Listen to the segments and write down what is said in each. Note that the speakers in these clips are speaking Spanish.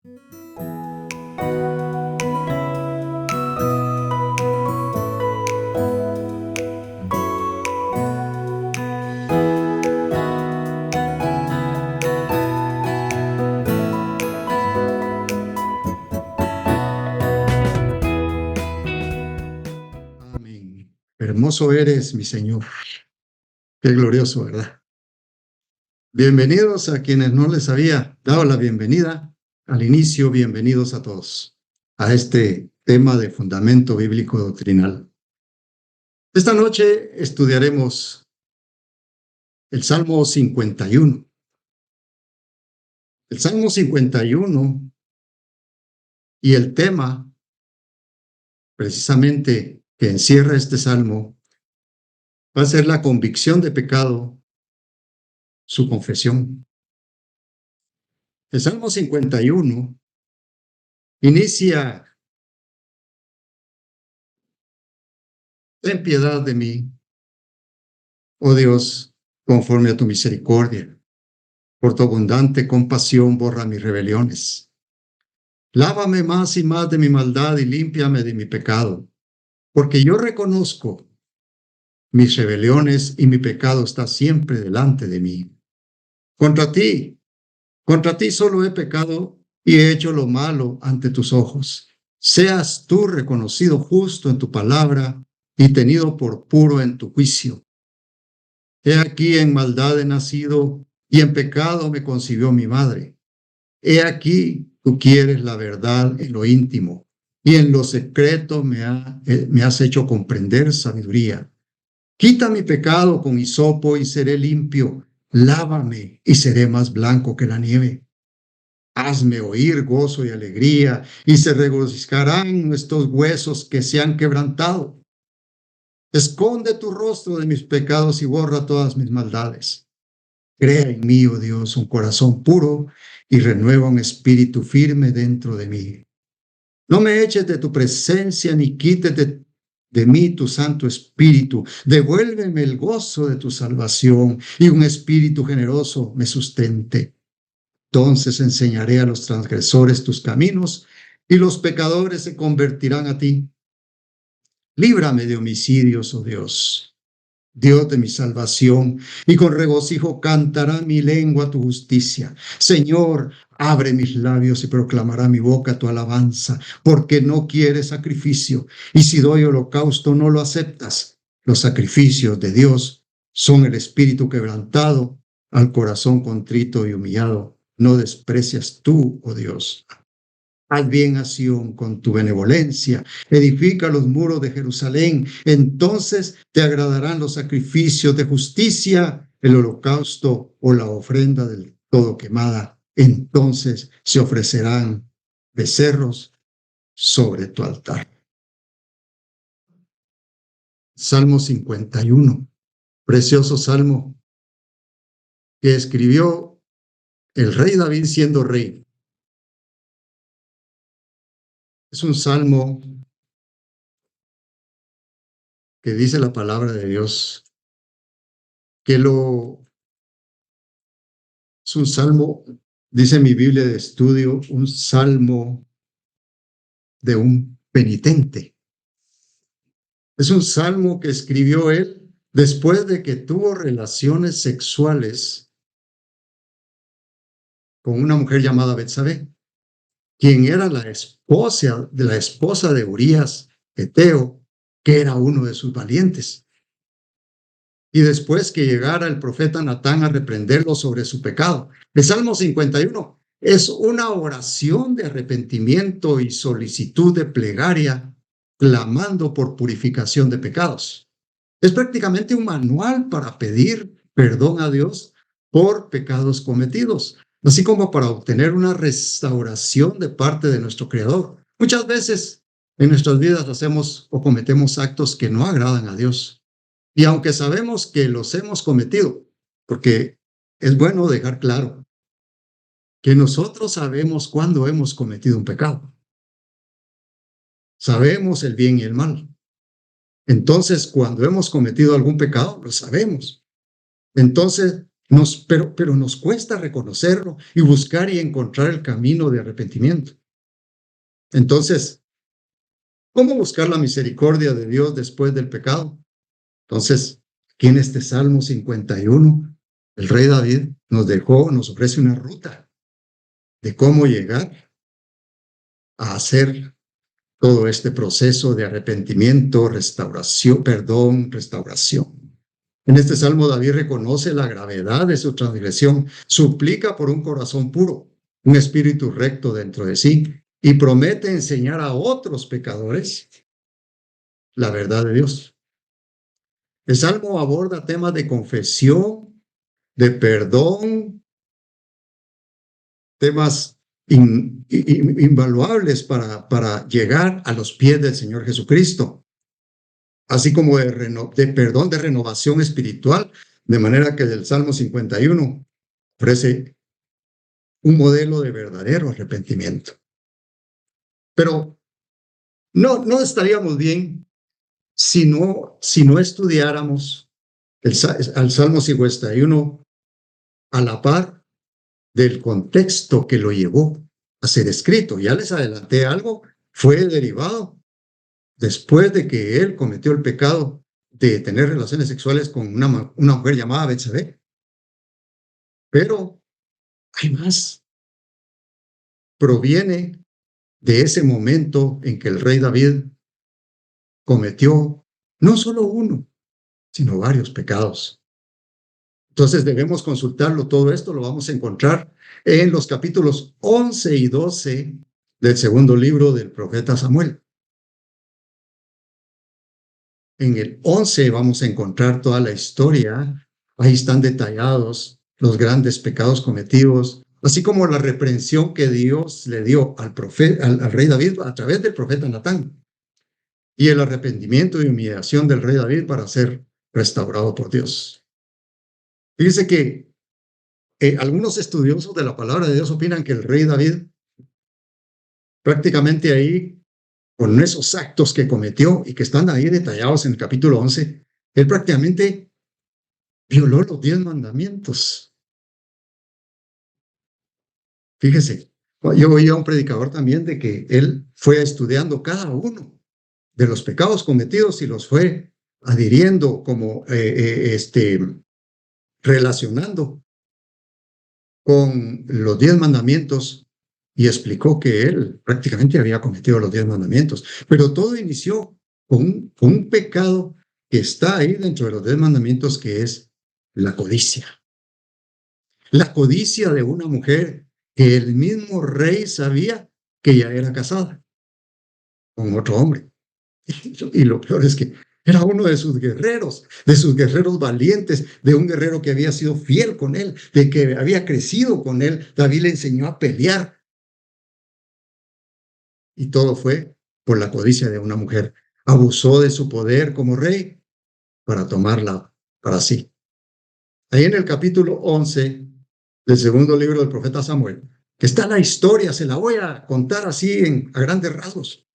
Amén. Hermoso eres, mi Señor. Qué glorioso, ¿verdad? Bienvenidos a quienes no les había dado la bienvenida al inicio. Bienvenidos a todos a este tema de fundamento bíblico doctrinal. Esta noche estudiaremos el Salmo 51. El Salmo 51 y el tema precisamente que encierra este salmo va a ser la convicción de pecado, su confesión. El Salmo 51 inicia: ten piedad de mí, oh Dios, conforme a tu misericordia. Por tu abundante compasión borra mis rebeliones. Lávame más y más de mi maldad y límpiame de mi pecado, porque yo reconozco mis rebeliones y mi pecado está siempre delante de mí. Contra ti solo he pecado y he hecho lo malo ante tus ojos. Seas tú reconocido justo en tu palabra y tenido por puro en tu juicio. He aquí en maldad he nacido y en pecado me concibió mi madre. He aquí tú quieres la verdad en lo íntimo y en lo secreto me has hecho comprender sabiduría. Quita mi pecado con hisopo y seré limpio. Lávame y seré más blanco que la nieve. Hazme oír gozo y alegría, y se regocijarán nuestros huesos que se han quebrantado. Esconde tu rostro de mis pecados y borra todas mis maldades. Crea en mí, oh Dios, un corazón puro y renueva un espíritu firme dentro de mí. No me eches de tu presencia ni quites de mí tu Santo Espíritu. Devuélveme el gozo de tu salvación y un espíritu generoso me sustente. Entonces enseñaré a los transgresores tus caminos y los pecadores se convertirán a ti. Líbrame de homicidios, oh Dios, Dios de mi salvación, y con regocijo cantará mi lengua tu justicia. Señor, abre mis labios y proclamará mi boca tu alabanza, porque no quieres sacrificio, y si doy holocausto no lo aceptas. Los sacrificios de Dios son el espíritu quebrantado, al corazón contrito y humillado no desprecias tú, oh Dios. Haz bien a Sión con tu benevolencia, edifica los muros de Jerusalén, entonces te agradarán los sacrificios de justicia, el holocausto o la ofrenda del todo quemada. Entonces se ofrecerán becerros sobre tu altar. Salmo 51, precioso salmo que escribió el rey David siendo rey. Es un salmo que dice la palabra de Dios que es un salmo, dice mi Biblia de estudio, un salmo de un penitente. Es un salmo que escribió él después de que tuvo relaciones sexuales con una mujer llamada Betsabé, quien era la esposa de Urías Eteo, que era uno de sus valientes. Y después que llegara el profeta Natán a reprenderlo sobre su pecado. El Salmo 51 es una oración de arrepentimiento y solicitud de plegaria, clamando por purificación de pecados. Es prácticamente un manual para pedir perdón a Dios por pecados cometidos, así como para obtener una restauración de parte de nuestro Creador. Muchas veces en nuestras vidas hacemos o cometemos actos que no agradan a Dios. Y aunque sabemos que los hemos cometido, porque es bueno dejar claro que nosotros sabemos cuándo hemos cometido un pecado. Sabemos el bien y el mal. Entonces, cuando hemos cometido algún pecado, lo sabemos. Entonces, pero nos cuesta reconocerlo y buscar y encontrar el camino de arrepentimiento. Entonces, ¿cómo buscar la misericordia de Dios después del pecado? Entonces, aquí en este Salmo 51, el rey David nos ofrece una ruta de cómo llegar a hacer todo este proceso de arrepentimiento, restauración, perdón, restauración. En este Salmo David reconoce la gravedad de su transgresión, suplica por un corazón puro, un espíritu recto dentro de sí y promete enseñar a otros pecadores la verdad de Dios. El Salmo aborda temas de confesión, de perdón, temas invaluables para llegar a los pies del Señor Jesucristo, así como de perdón, de renovación espiritual, de manera que el Salmo 51 ofrece un modelo de verdadero arrepentimiento. Pero no estaríamos bien si no estudiáramos al Salmo 51 a la par del contexto que lo llevó a ser escrito. Ya les adelanté algo, fue derivado después de que él cometió el pecado de tener relaciones sexuales con una mujer llamada Betsabé. Pero hay más. Proviene de ese momento en que el rey David cometió no solo uno, sino varios pecados. Entonces debemos consultarlo. Todo esto lo vamos a encontrar en los capítulos 11 y 12 del segundo libro del profeta Samuel. En el 11 vamos a encontrar toda la historia. Ahí están detallados los grandes pecados cometidos, así como la reprensión que Dios le dio al rey David a través del profeta Natán, y el arrepentimiento y humillación del rey David para ser restaurado por Dios. Fíjense que algunos estudiosos de la palabra de Dios opinan que el rey David prácticamente ahí, con esos actos que cometió y que están ahí detallados en el capítulo 11, él prácticamente violó los 10 mandamientos. Fíjese, yo oía a un predicador también de que él fue estudiando cada uno de los pecados cometidos y los fue adhiriendo como relacionando con los 10 mandamientos, y explicó que él prácticamente había cometido los 10 mandamientos, pero todo inició con un pecado que está ahí dentro de los 10 mandamientos, que es la codicia. La codicia de una mujer que el mismo rey sabía que ya era casada con otro hombre. Y lo peor es que era uno de sus guerreros valientes, de un guerrero que había sido fiel con él, de que había crecido con él. David le enseñó a pelear. Y todo fue por la codicia de una mujer. Abusó de su poder como rey para tomarla para sí. Ahí en el capítulo 11 del segundo libro del profeta Samuel, que está la historia, se la voy a contar así a grandes rasgos.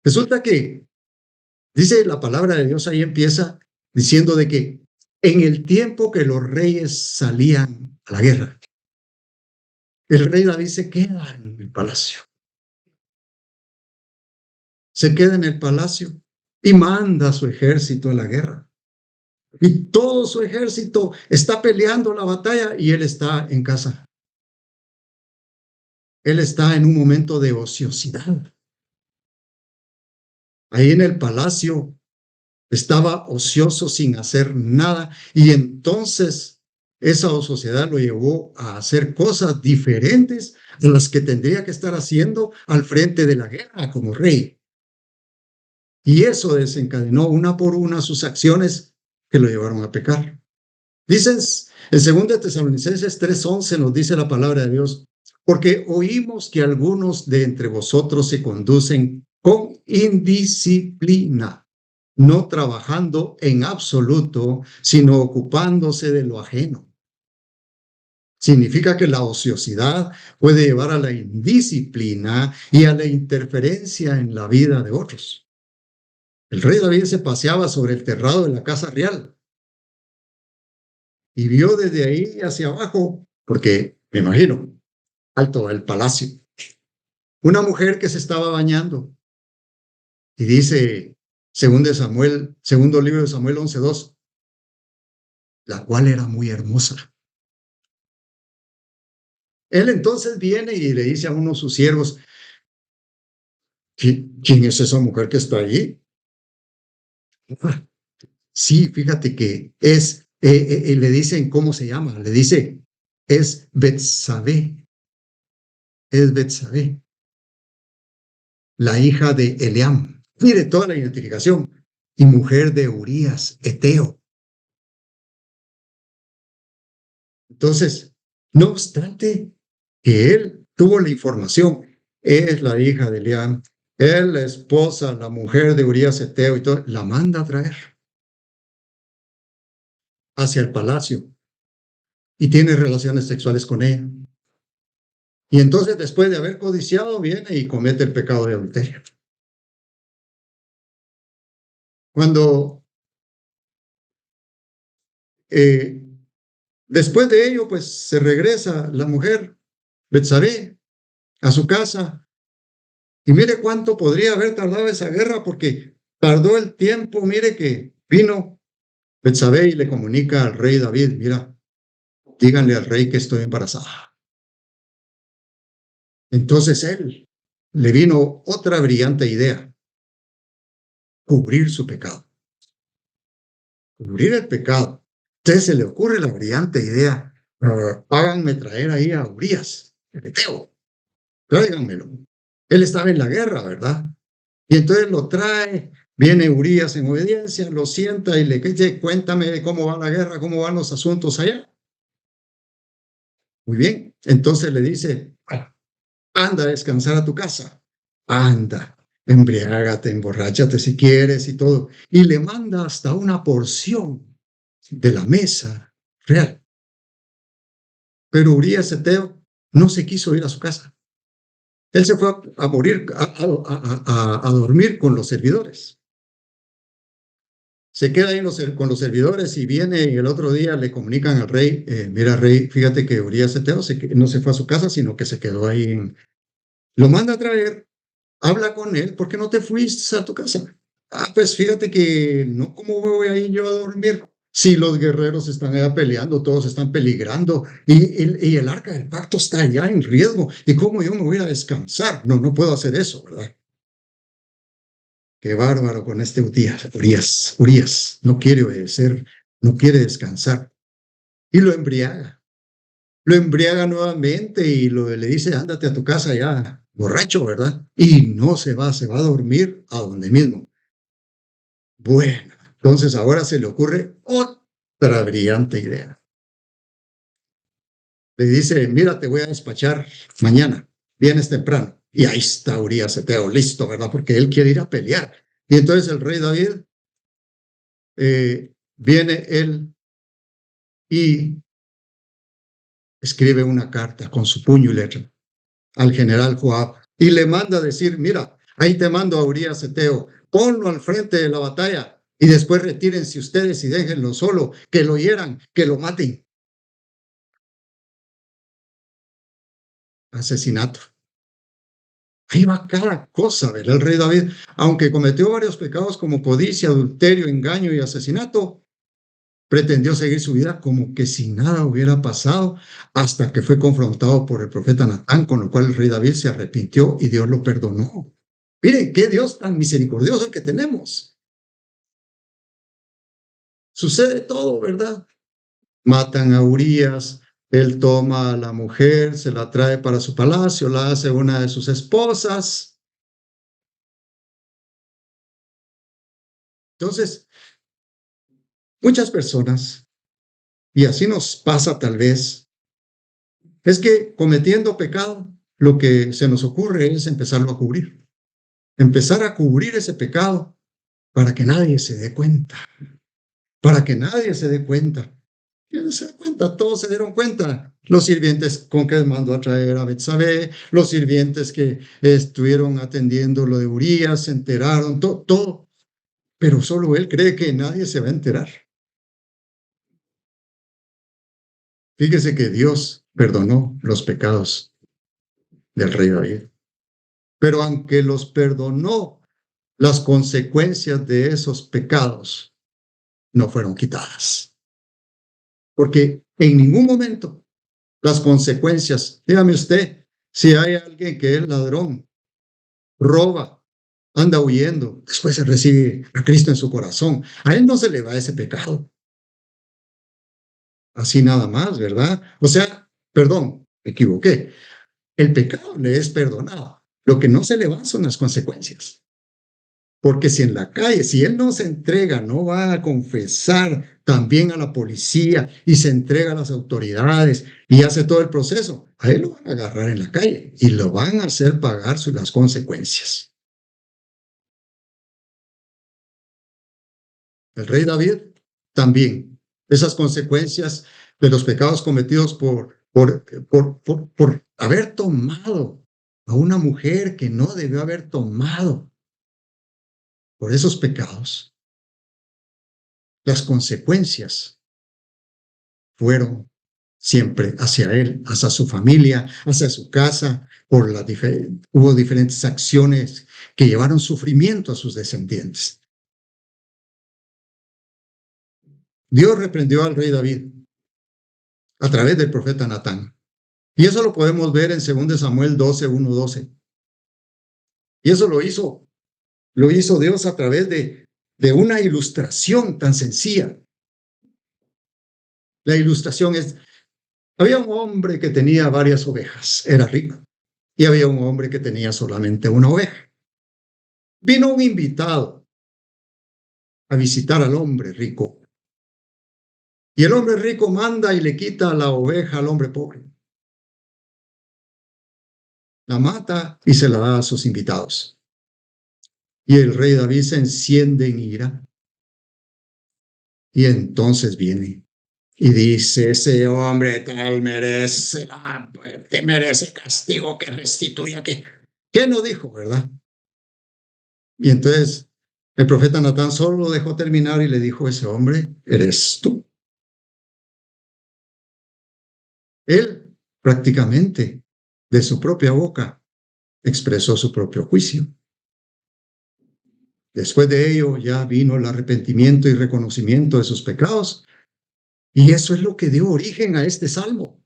Resulta que dice la palabra de Dios, ahí empieza diciendo de que en el tiempo que los reyes salían a la guerra, el rey David se queda en el palacio. Se queda en el palacio y manda a su ejército a la guerra. Y todo su ejército está peleando la batalla y él está en casa. Él está en un momento de ociosidad. Ahí en el palacio estaba ocioso sin hacer nada, y entonces esa ociosidad lo llevó a hacer cosas diferentes de las que tendría que estar haciendo al frente de la guerra como rey. Y eso desencadenó una por una sus acciones que lo llevaron a pecar. Dicen en 2 Tesalonicenses 3:11 nos dice la palabra de Dios: porque oímos que algunos de entre vosotros se conducen con indisciplina, no trabajando en absoluto, sino ocupándose de lo ajeno. Significa que la ociosidad puede llevar a la indisciplina y a la interferencia en la vida de otros. El rey David se paseaba sobre el terrado de la casa real y vio desde ahí hacia abajo, porque me imagino, alto el palacio, una mujer que se estaba bañando. Y dice, segundo libro de Samuel 11:2, la cual era muy hermosa. Él entonces viene y le dice a uno de sus siervos, ¿quién es esa mujer que está ahí? Sí, fíjate que le dicen cómo se llama, le dice, es Betsabé, es Betsabé, la hija de Eliam. Mire toda la identificación, y mujer de Urías, Eteo. Entonces, no obstante que él tuvo la información, es la hija de Eliam, es la esposa, la mujer de Urías, Eteo y todo, la manda a traer hacia el palacio y tiene relaciones sexuales con ella. Y entonces, después de haber codiciado, viene y comete el pecado de adulterio. Cuando eh, después de ello, pues se regresa la mujer, Betsabé, a su casa. Y mire cuánto podría haber tardado esa guerra, porque tardó el tiempo. Mire que vino Betsabé y le comunica al rey David, mira, díganle al rey que estoy embarazada. Entonces él le vino otra brillante idea, cubrir su pecado, cubrir el pecado. Entonces se le ocurre la brillante idea, háganme traer ahí a Urías, el Eteo, tráiganmelo. Él estaba en la guerra, ¿verdad? Y entonces lo trae, viene Urías en obediencia, lo sienta y le dice, cuéntame cómo va la guerra, cómo van los asuntos allá. Muy bien, entonces le dice, anda a descansar a tu casa, anda, embriágate, emborráchate si quieres y todo. Y le manda hasta una porción de la mesa real. Pero Urías Eteo no se quiso ir a su casa. Él se fue a morir, a dormir con los servidores. Se queda ahí con los servidores y viene y el otro día le comunican al rey, mira rey, fíjate que Urías Eteo no se fue a su casa, sino que se quedó ahí. Lo manda a traer, habla con él, ¿por qué no te fuiste a tu casa? Ah, pues fíjate que no, ¿cómo voy a ir yo a dormir? Si los guerreros están allá peleando, todos están peligrando y el arca del pacto está allá en riesgo. ¿Y cómo yo me voy a descansar? No, no puedo hacer eso, ¿verdad? Qué bárbaro con este Urías, no quiere obedecer, no quiere descansar. Y lo embriaga nuevamente y le dice, ándate a tu casa ya, borracho, ¿verdad? Y no se va a dormir a donde mismo. Bueno, entonces ahora se le ocurre otra brillante idea. Le dice, mira, te voy a despachar mañana, vienes temprano. Y ahí está Urías Eteo, listo, ¿verdad? Porque él quiere ir a pelear. Y entonces el rey David viene él y escribe una carta con su puño y letra al general Joab y le manda a decir, mira, ahí te mando a Urías Eteo, ponlo al frente de la batalla y después retírense ustedes y déjenlo solo, que lo hieran, que lo maten. Asesinato. Ahí va cada cosa, ¿verdad? El rey David, aunque cometió varios pecados como codicia, adulterio, engaño y asesinato, pretendió seguir su vida como que si nada hubiera pasado hasta que fue confrontado por el profeta Natán, con lo cual el rey David se arrepintió y Dios lo perdonó. Miren, qué Dios tan misericordioso que tenemos. Sucede todo, ¿verdad? Matan a Urías, él toma a la mujer, se la trae para su palacio, la hace una de sus esposas. Entonces, muchas personas, y así nos pasa tal vez, es que cometiendo pecado, lo que se nos ocurre es empezarlo a cubrir. Empezar a cubrir ese pecado para que nadie se dé cuenta. Para que nadie se dé cuenta. ¿Quién se da cuenta? Todos se dieron cuenta. Los sirvientes con que mandó a traer a Betsabé, los sirvientes que estuvieron atendiendo lo de Urías, se enteraron, todo. Pero solo él cree que nadie se va a enterar. Fíjese que Dios perdonó los pecados del rey David. Pero aunque los perdonó, las consecuencias de esos pecados no fueron quitadas. Porque en ningún momento las consecuencias, dígame usted, si hay alguien que es ladrón, roba, anda huyendo, después se recibe a Cristo en su corazón, a él no se le va ese pecado. Así nada más, ¿verdad? O sea, perdón, me equivoqué. El pecado le es perdonado. Lo que no se le va son las consecuencias. Porque si en la calle, si él no se entrega, no va a confesar también a la policía y se entrega a las autoridades y hace todo el proceso, a él lo van a agarrar en la calle y lo van a hacer pagar las consecuencias. El rey David también, esas consecuencias de los pecados cometidos por haber tomado a una mujer que no debió haber tomado. Por esos pecados, las consecuencias fueron siempre hacia él, hacia su familia, hacia su casa, hubo diferentes acciones que llevaron sufrimiento a sus descendientes. Dios reprendió al rey David a través del profeta Natán. Y eso lo podemos ver en 2 Samuel 12, 1, 12. Y eso lo hizo Dios a través de una ilustración tan sencilla. La ilustración es, había un hombre que tenía varias ovejas, era rico, y había un hombre que tenía solamente una oveja. Vino un invitado a visitar al hombre rico. Y el hombre rico manda y le quita la oveja al hombre pobre. La mata y se la da a sus invitados. Y el rey David se enciende en ira. Y entonces viene y dice, ese hombre tal merece, te merece castigo, que restituya, ¿qué no dijo, verdad? Y entonces el profeta Natán solo lo dejó terminar y le dijo, ese hombre eres tú. Él prácticamente de su propia boca expresó su propio juicio. Después de ello ya vino el arrepentimiento y reconocimiento de sus pecados. Y eso es lo que dio origen a este salmo,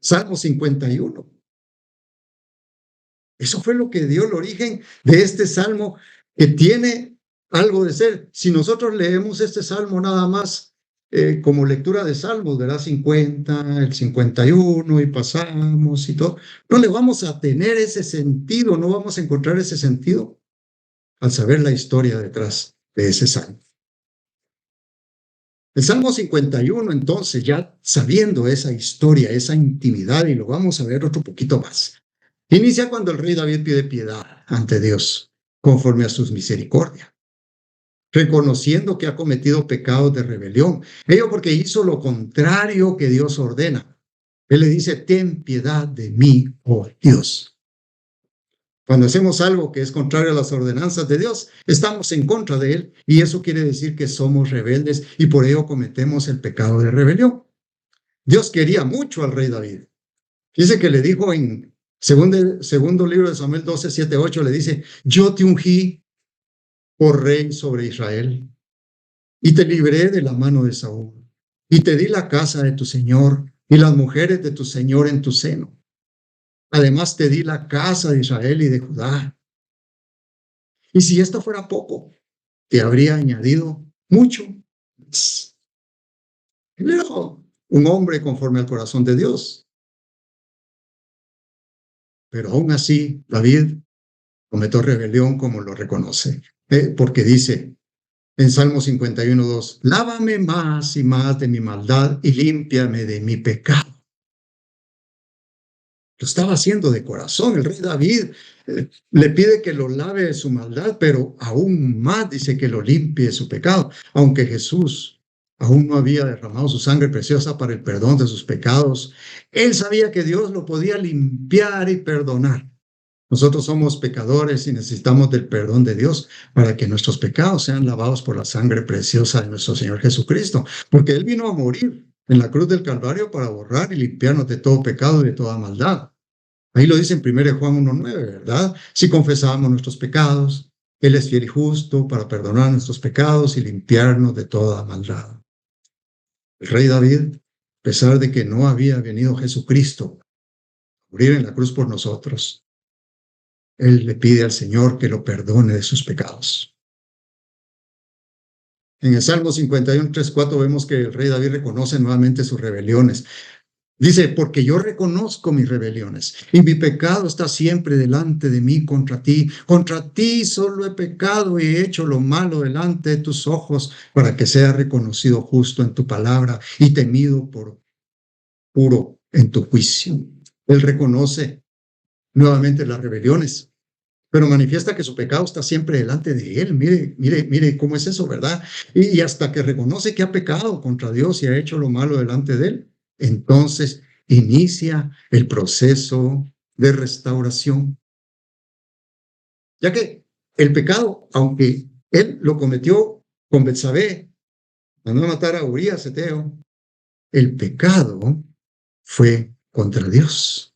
Salmo 51. Eso fue lo que dio el origen de este salmo que tiene algo de ser. Si nosotros leemos este salmo nada más como lectura de salmos, ¿verdad? 50, el 51 y pasamos y todo, no le vamos a tener ese sentido, no vamos a encontrar ese sentido al saber la historia detrás de ese salmo. El Salmo 51, entonces, ya sabiendo esa historia, esa intimidad, y lo vamos a ver otro poquito más, inicia cuando el rey David pide piedad ante Dios, conforme a sus misericordias, reconociendo que ha cometido pecados de rebelión. Ello porque hizo lo contrario que Dios ordena. Él le dice, ten piedad de mí, oh Dios. Cuando hacemos algo que es contrario a las ordenanzas de Dios, estamos en contra de Él, y eso quiere decir que somos rebeldes y por ello cometemos el pecado de rebelión. Dios quería mucho al rey David. Dice que le dijo en segundo libro de Samuel 12, 7, 8, le dice, yo te ungí por rey sobre Israel y te libré de la mano de Saúl y te di la casa de tu Señor y las mujeres de tu Señor en tu seno. Además te di la casa de Israel y de Judá. Y si esto fuera poco, te habría añadido mucho más. Él era un hombre conforme al corazón de Dios. Pero aún así, David cometió rebelión como lo reconoce. Porque dice en Salmo 51, 2, lávame más y más de mi maldad y límpiame de mi pecado. Lo estaba haciendo de corazón. El rey David le pide que lo lave de su maldad, pero aún más dice que lo limpie de su pecado. Aunque Jesús aún no había derramado su sangre preciosa para el perdón de sus pecados, él sabía que Dios lo podía limpiar y perdonar. Nosotros somos pecadores y necesitamos del perdón de Dios para que nuestros pecados sean lavados por la sangre preciosa de nuestro Señor Jesucristo, porque Él vino a morir en la cruz del Calvario para borrar y limpiarnos de todo pecado y de toda maldad. Ahí lo dice en 1 Juan 1:9, ¿verdad? Si confesamos nuestros pecados, Él es fiel y justo para perdonar nuestros pecados y limpiarnos de toda maldad. El rey David, a pesar de que no había venido Jesucristo a morir en la cruz por nosotros, él le pide al Señor que lo perdone de sus pecados. En el Salmo 51, 3, 4 vemos que el rey David reconoce nuevamente sus rebeliones. Dice, porque yo reconozco mis rebeliones y mi pecado está siempre delante de mí contra ti. Contra ti solo he pecado y he hecho lo malo delante de tus ojos para que sea reconocido justo en tu palabra y temido por puro en tu juicio. Él reconoce nuevamente las rebeliones, pero manifiesta que su pecado está siempre delante de él. Mire cómo es eso, ¿verdad? Y hasta que reconoce que ha pecado contra Dios y ha hecho lo malo delante de él, entonces inicia el proceso de restauración. Ya que el pecado, aunque él lo cometió con Betsabé, mandó a matar a Urías, Eteo, el pecado fue contra Dios.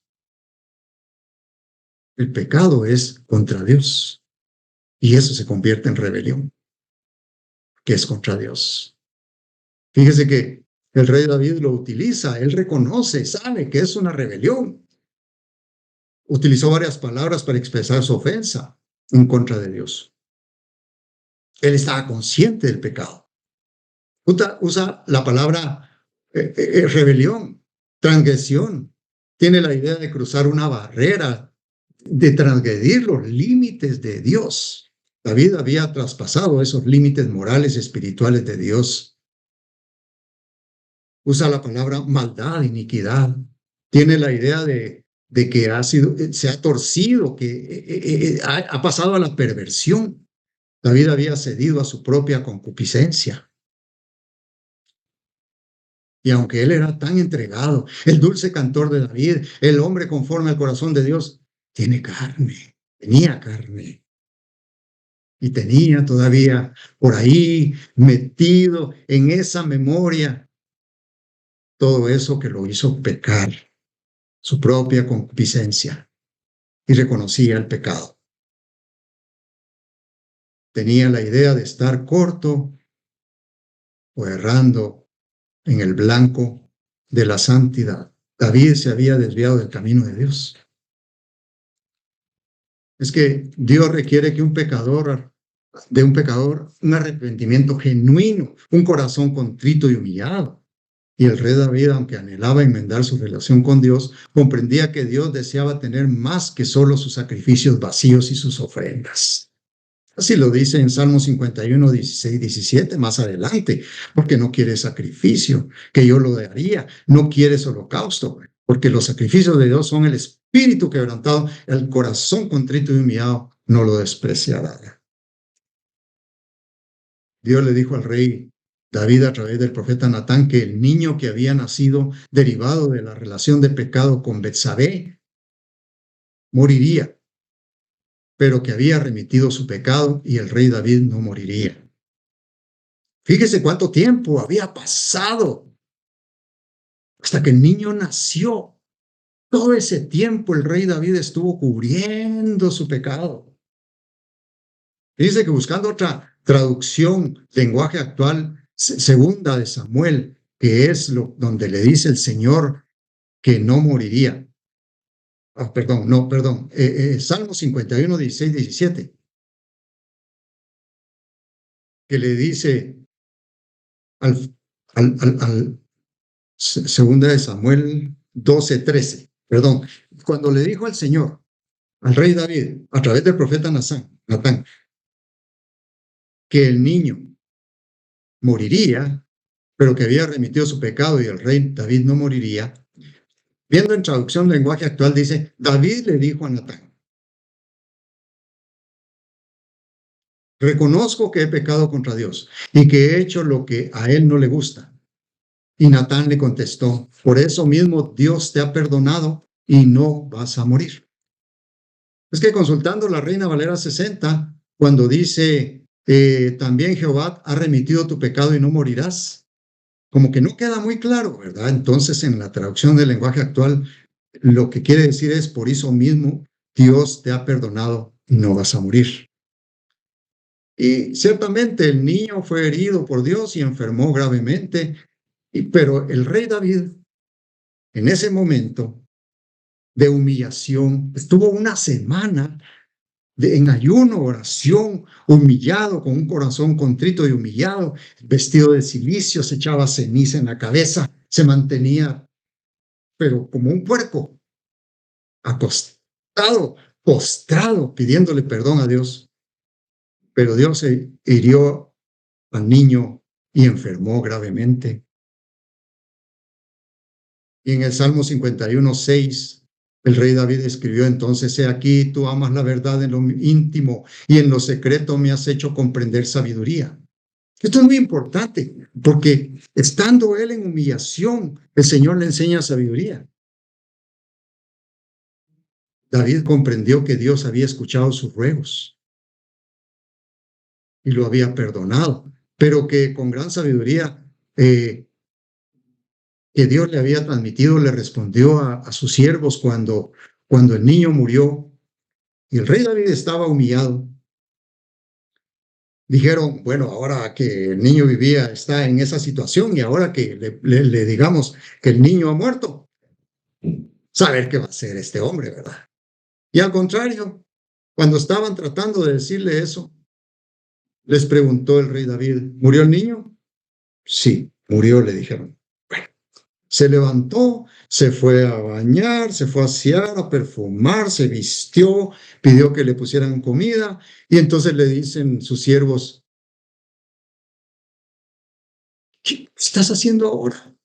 El pecado es contra Dios y eso se convierte en rebelión, que es contra Dios. Fíjese que el rey David lo utiliza, él reconoce, sabe que es una rebelión. Utilizó varias palabras para expresar su ofensa en contra de Dios. Él estaba consciente del pecado. Usa la palabra rebelión, transgresión. Tiene la idea de cruzar una barrera, de transgredir los límites de Dios. David había traspasado esos límites morales y espirituales de Dios. Usa la palabra maldad, iniquidad. Tiene la idea de que se ha torcido, que ha pasado a la perversión. David había cedido a su propia concupiscencia. Y aunque él era tan entregado, el dulce cantor de David, el hombre conforme al corazón de Dios, tenía carne. Y tenía todavía por ahí metido en esa memoria todo eso que lo hizo pecar, su propia concupiscencia, y reconocía el pecado. Tenía la idea de estar corto o errando en el blanco de la santidad. David se había desviado del camino de Dios. Es que Dios requiere que de un pecador, un arrepentimiento genuino, un corazón contrito y humillado. Y el rey David, aunque anhelaba enmendar su relación con Dios, comprendía que Dios deseaba tener más que solo sus sacrificios vacíos y sus ofrendas. Así lo dice en Salmo 51, 16, 17, más adelante, porque no quiere sacrificio, que yo lo daría, no quieres holocausto, porque los sacrificios de Dios son el espíritu quebrantado, el corazón contrito y humillado, no lo despreciará. Dios le dijo al rey David a través del profeta Natán que el niño que había nacido derivado de la relación de pecado con Betsabé moriría, pero que había remitido su pecado y el rey David no moriría. Fíjese cuánto tiempo había pasado hasta que el niño nació. Todo ese tiempo el rey David estuvo cubriendo su pecado. Dice que buscando otra traducción, lenguaje actual, segunda de Samuel, que es donde le dice el Señor que no moriría. Salmo 51, 16, 17, que le dice al segunda de Samuel 12, 13, cuando le dijo al Señor, al rey David, a través del profeta Natán, que el niño moriría, pero que había remitido su pecado y el rey David no moriría, viendo en traducción lenguaje actual, dice, David le dijo a Natán, reconozco que he pecado contra Dios y que he hecho lo que a él no le gusta. Y Natán le contestó, por eso mismo Dios te ha perdonado y no vas a morir. Es que consultando la Reina Valera 60, cuando dice, también Jehová ha remitido tu pecado y no morirás, como que no queda muy claro, ¿verdad? Entonces, en la traducción del lenguaje actual, lo que quiere decir es, por eso mismo, Dios te ha perdonado y no vas a morir. Y ciertamente el niño fue herido por Dios y enfermó gravemente, pero el rey David, en ese momento de humillación, estuvo una semana en ayuno, oración, humillado, con un corazón contrito y humillado, vestido de cilicio, se echaba ceniza en la cabeza, se mantenía, pero como un puerco, acostado, postrado, pidiéndole perdón a Dios. Pero Dios hirió al niño y enfermó gravemente. Y en el Salmo 51:6, el rey David escribió entonces: he aquí, tú amas la verdad en lo íntimo y en lo secreto me has hecho comprender sabiduría. Esto es muy importante porque estando él en humillación, el Señor le enseña sabiduría. David comprendió que Dios había escuchado sus ruegos y lo había perdonado, pero que con gran sabiduría que Dios le había transmitido, le respondió a sus siervos cuando el niño murió y el rey David estaba humillado. Dijeron, bueno, ahora que el niño vivía, está en esa situación y ahora que le digamos que el niño ha muerto, saber qué va a hacer este hombre, ¿verdad? Y al contrario, cuando estaban tratando de decirle eso, les preguntó el rey David, ¿murió el niño? Sí, murió, le dijeron. Se levantó, se fue a bañar, se fue a asear, a perfumar, se vistió, pidió que le pusieran comida y entonces le dicen sus siervos, ¿qué estás haciendo ahora?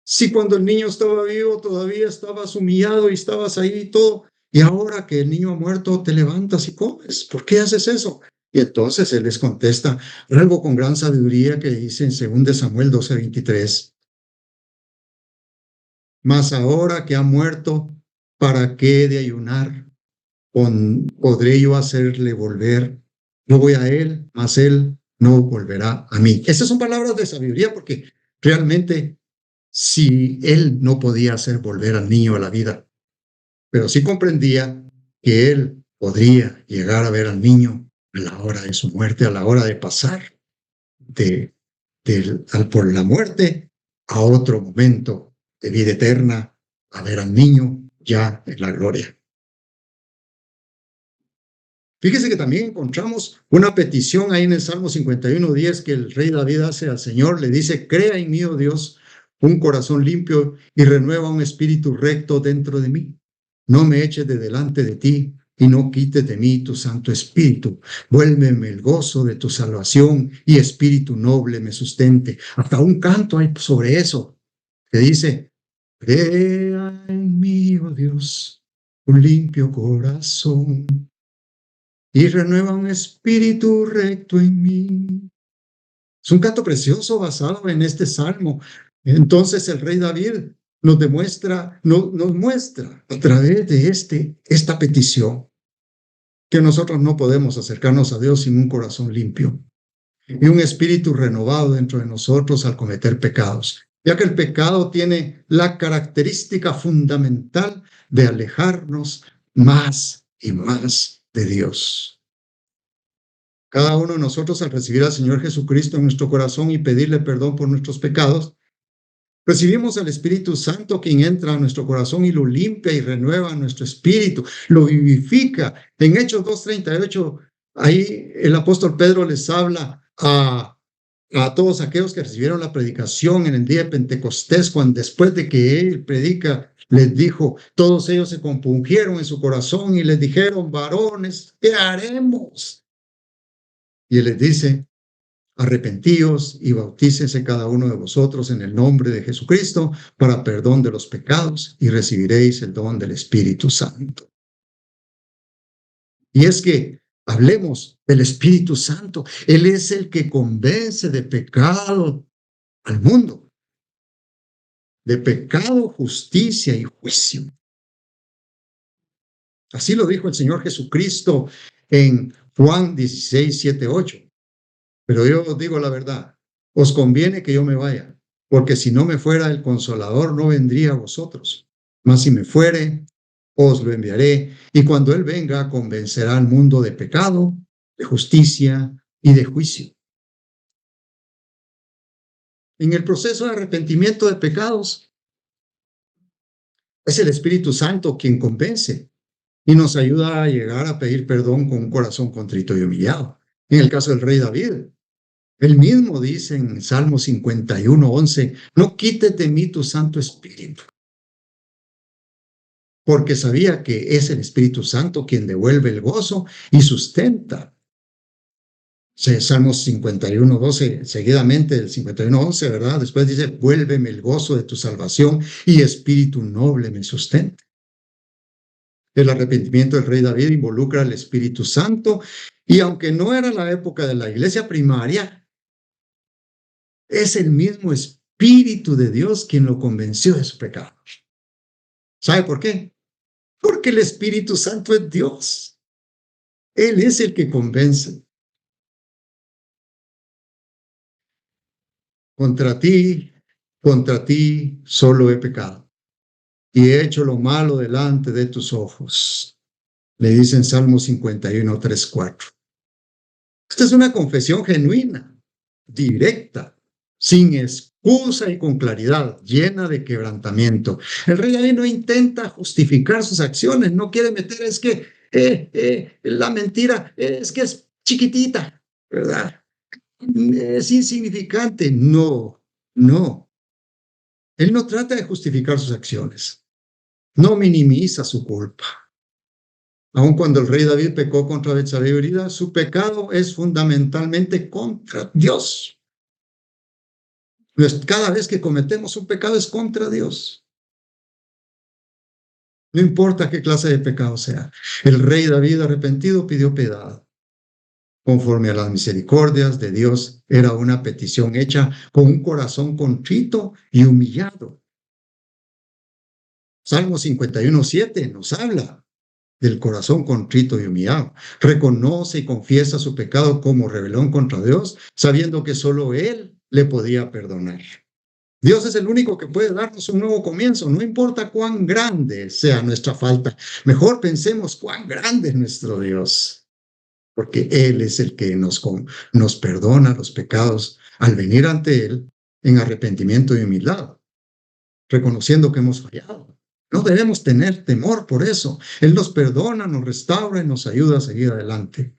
Si cuando el niño estaba vivo todavía estabas humillado y estabas ahí y todo, y ahora que el niño ha muerto te levantas y comes, ¿por qué haces eso? Y entonces él les contesta algo con gran sabiduría que dice en 2 Samuel 12:23. Mas ahora que ha muerto, ¿para qué he de ayunar? ¿Podré yo hacerle volver? No voy a él, mas él no volverá a mí. Estas son palabras de sabiduría porque realmente si él no podía hacer volver al niño a la vida, pero sí comprendía que él podría llegar a ver al niño a la hora de su muerte, a la hora de pasar por la muerte a otro momento de vida eterna, a ver al niño ya en la gloria. Fíjese que también encontramos una petición ahí en el Salmo 51:10 que el rey David hace al Señor. Le dice, crea en mí, oh Dios, un corazón limpio y renueva un espíritu recto dentro de mí. No me eches de delante de ti y no quites de mí tu Santo Espíritu. Vuélveme el gozo de tu salvación y espíritu noble me sustente. Hasta un canto hay sobre eso que dice, crea en mí, oh Dios, un limpio corazón y renueva un espíritu recto en mí. Es un canto precioso basado en este salmo. Entonces el rey David nos muestra a través de esta petición que nosotros no podemos acercarnos a Dios sin un corazón limpio y un espíritu renovado dentro de nosotros al cometer pecados, ya que el pecado tiene la característica fundamental de alejarnos más y más de Dios. Cada uno de nosotros, al recibir al Señor Jesucristo en nuestro corazón y pedirle perdón por nuestros pecados, recibimos al Espíritu Santo, quien entra a nuestro corazón y lo limpia y renueva nuestro espíritu, lo vivifica. En Hechos 2:38, ahí el apóstol Pedro les habla a todos aquellos que recibieron la predicación en el día de Pentecostés, cuando después de que él predica, les dijo, todos ellos se compungieron en su corazón y les dijeron, varones, ¿qué haremos? Y él les dice, arrepentíos y bautícense cada uno de vosotros en el nombre de Jesucristo para perdón de los pecados y recibiréis el don del Espíritu Santo. Y es que hablemos del Espíritu Santo. Él es el que convence de pecado al mundo, de pecado, justicia y juicio. Así lo dijo el Señor Jesucristo en Juan 16:7-8. Pero yo os digo la verdad, os conviene que yo me vaya, porque si no me fuera el Consolador, no vendría a vosotros. Mas si me fuere, os lo enviaré, y cuando Él venga, convencerá al mundo de pecado, de justicia y de juicio. En el proceso de arrepentimiento de pecados, es el Espíritu Santo quien convence y nos ayuda a llegar a pedir perdón con un corazón contrito y humillado. En el caso del rey David, él mismo dice en Salmo 51:11, no quites de mí tu Santo Espíritu, porque sabía que es el Espíritu Santo quien devuelve el gozo y sustenta. Salmos 51:12, seguidamente del 51:11, ¿verdad? Después dice, vuélveme el gozo de tu salvación y espíritu noble me sustenta. El arrepentimiento del rey David involucra al Espíritu Santo y aunque no era la época de la iglesia primaria, es el mismo Espíritu de Dios quien lo convenció de su pecado. ¿Sabe por qué? Porque el Espíritu Santo es Dios. Él es el que convence. Contra ti solo he pecado y he hecho lo malo delante de tus ojos. Le dice en Salmo 51:3-4. Esta es una confesión genuina, directa, sin excusa y con claridad, llena de quebrantamiento. El rey David no intenta justificar sus acciones, no quiere meter, es que la mentira es que es chiquitita, ¿verdad? Es insignificante. No, no. Él no trata de justificar sus acciones, no minimiza su culpa. Aun cuando el rey David pecó contra Betsabé y Urias, su pecado es fundamentalmente contra Dios. Cada vez que cometemos un pecado es contra Dios. No importa qué clase de pecado sea. El rey David arrepentido pidió piedad. Conforme a las misericordias de Dios, era una petición hecha con un corazón contrito y humillado. Salmo 51:7 nos habla del corazón contrito y humillado. Reconoce y confiesa su pecado como rebelión contra Dios, sabiendo que solo Él le podía perdonar. Dios es el único que puede darnos un nuevo comienzo, no importa cuán grande sea nuestra falta. Mejor pensemos cuán grande es nuestro Dios, porque Él es el que nos perdona los pecados al venir ante Él en arrepentimiento y humildad, reconociendo que hemos fallado. No debemos tener temor por eso. Él nos perdona, nos restaura y nos ayuda a seguir adelante.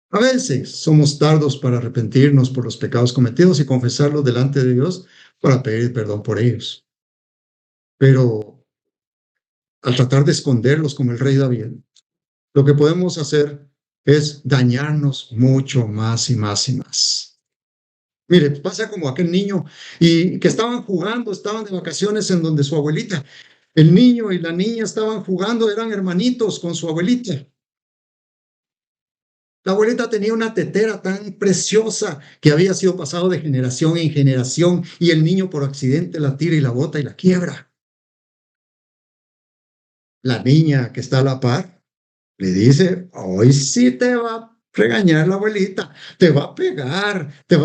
A veces somos tardos para arrepentirnos por los pecados cometidos y confesarlos delante de Dios para pedir perdón por ellos. Pero al tratar de esconderlos como el rey David, lo que podemos hacer es dañarnos mucho más y más y más. Mire, pasa como aquel niño y que estaban jugando, estaban de vacaciones en donde su abuelita, el niño y la niña estaban jugando, eran hermanitos con su abuelita. La abuelita tenía una tetera tan preciosa que había sido pasado de generación en generación y el niño por accidente la tira y la bota y la quiebra. La niña que está a la par le dice, hoy sí te va a regañar la abuelita, te va a pegar, te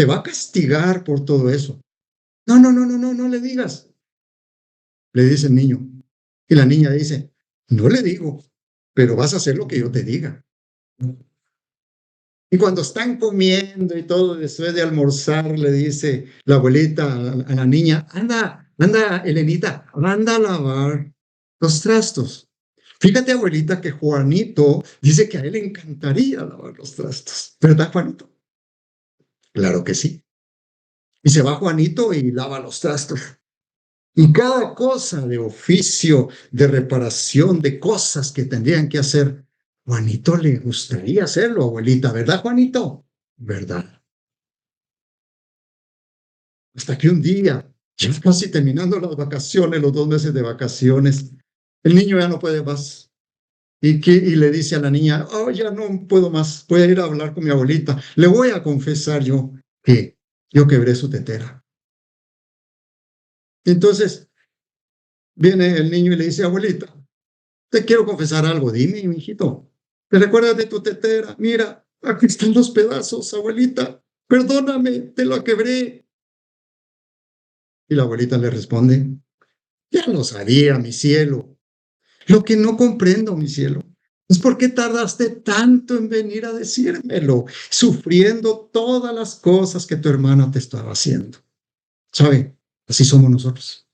va a castigar por todo eso. No, no, no, no, no, no le digas. Le dice el niño. Y la niña dice, no le digo, pero vas a hacer lo que yo te diga. Y cuando están comiendo y todo, después de almorzar, le dice la abuelita a la niña, anda, Elenita, anda a lavar los trastos. Fíjate, abuelita, que Juanito dice que a él le encantaría lavar los trastos. ¿Verdad, Juanito? Claro que sí. Y se va Juanito y lava los trastos. Y cada cosa de oficio, de reparación, de cosas que tendrían que hacer, Juanito le gustaría hacerlo, abuelita, ¿verdad, Juanito? ¿Verdad? Hasta que un día, ya casi terminando las vacaciones, los 2 meses de vacaciones, el niño ya no puede más. Y le dice a la niña, oh, ya no puedo más, voy a ir a hablar con mi abuelita. Le voy a confesar yo que yo quebré su tetera. Entonces, viene el niño y le dice, abuelita, te quiero confesar algo, dime, mijito. ¿Te recuerdas de tu tetera? Mira, aquí están los pedazos, abuelita. Perdóname, te lo quebré. Y la abuelita le responde, ya lo sabía, mi cielo. Lo que no comprendo, mi cielo, es por qué tardaste tanto en venir a decírmelo, sufriendo todas las cosas que tu hermana te estaba haciendo. ¿Sabe? Así somos nosotros.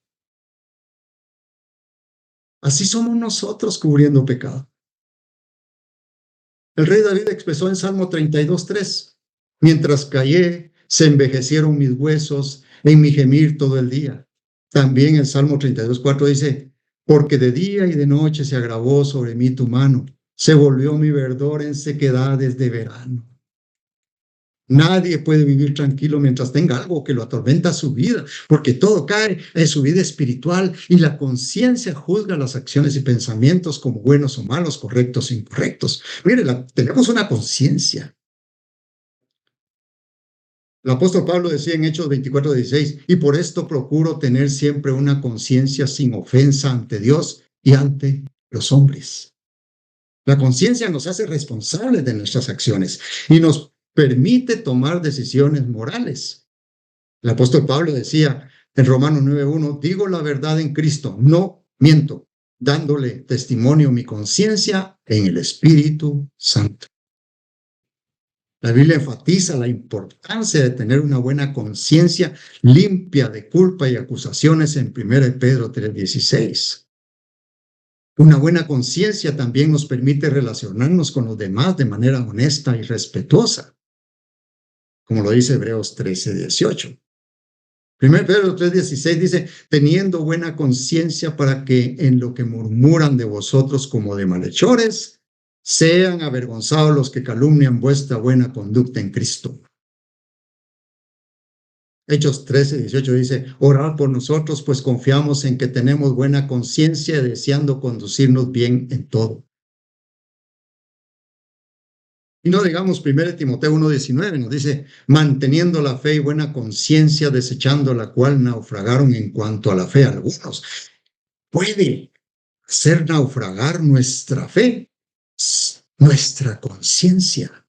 Así somos nosotros cubriendo pecado. El rey David expresó en Salmo 32:3, mientras callé, se envejecieron mis huesos en mi gemir todo el día. También el Salmo 32:4 dice, porque de día y de noche se agravó sobre mí tu mano, se volvió mi verdor en sequedades de verano. Nadie puede vivir tranquilo mientras tenga algo que lo atormenta su vida, porque todo cae en su vida espiritual y la conciencia juzga las acciones y pensamientos como buenos o malos, correctos o incorrectos. Mire, tenemos una conciencia. El apóstol Pablo decía en Hechos 24:16, y por esto procuro tener siempre una conciencia sin ofensa ante Dios y ante los hombres. La conciencia nos hace responsables de nuestras acciones y nos permite tomar decisiones morales. El apóstol Pablo decía en Romanos 9:1, digo la verdad en Cristo, no miento, dándole testimonio mi conciencia en el Espíritu Santo. La Biblia enfatiza la importancia de tener una buena conciencia limpia de culpa y acusaciones en 1 Pedro 3:16. Una buena conciencia también nos permite relacionarnos con los demás de manera honesta y respetuosa, como lo dice Hebreos 13:18. 1 Pedro 3:16 dice, teniendo buena conciencia para que en lo que murmuran de vosotros como de malhechores, sean avergonzados los que calumnian vuestra buena conducta en Cristo. Hechos 13:18 dice, orad por nosotros, pues confiamos en que tenemos buena conciencia, deseando conducirnos bien en todo. Y no digamos 1 Timoteo 1:19, nos dice, manteniendo la fe y buena conciencia, desechando la cual naufragaron en cuanto a la fe algunos. Puede hacer naufragar nuestra fe, nuestra conciencia.